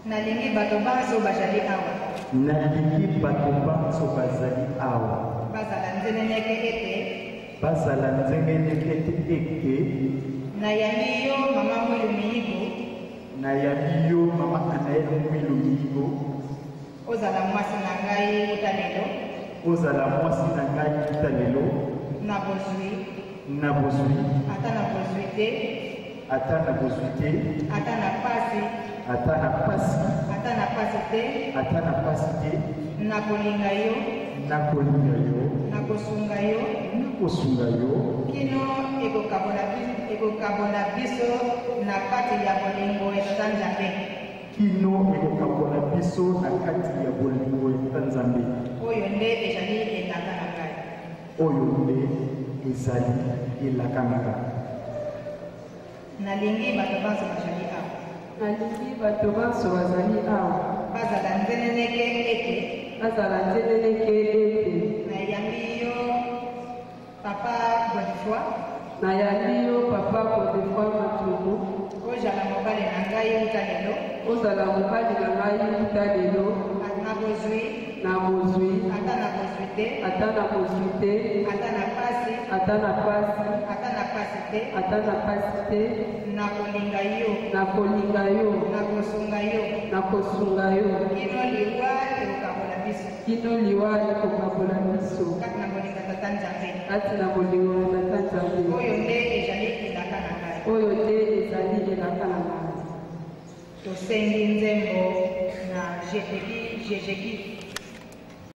Nalingi bato bazo bazali awa. Nalingi bato bazo bazali awa. Bazala nzeneneke ete. Bazala nzeneneke ete. Nayami yo mama mwilu miyigo. Nayami yo mama anaye mwilu miyigo. Ozala mwasi na ngai utalelo. Ozala mwasi na ngai utalelo. Nabozwi. Nabozwi. Ata nabozwi te. Ata nabozwi te. Ata na pasi. Ata na pasi. Ata na pasi te. Ata na pasi te. Nakolinga yo. Nakolinga yo. Nakosunga yo. Nakosunga yo. Kino ekokabona biso na kati ya bolingo ya Nzambe. Kino ekokabona biso na kati ya bolingo ya Nzambe. Oyo nde ezali elaka na ngai. Oyo nde ezali elaka na ngai. Nalingi bato bazo bazali awa. Nalingi bato bazo bazali awa. Bazala nzeneneke ete. Bazala nzeneneke ete. Nayambi yo papa Godefroid. Nayambi yo papa Godefroid Matubu. Ozala mobali na ngai utalelo. Ozala mobali na ngai utalelo. Nabozwi. Nabozwi. Ata nabozwi te. Ata nabozwi te. Ata na pasi. Ata na pasi. Ata na pasi te. Ata na pasi te. Nakolinga yo. Nakolinga yo. Nakosunga yo. Nakosunga yo. Kino liwa ekokabola biso. Kino liwa ekokabola biso. Kati na bolinga tata Nzambe. Kati na bolingo ya tata Nzambe. Oyo nde ezali elaka na ngai. Oyo nde ezali elaka na ngai. Tosengi nzembo na Jejeki.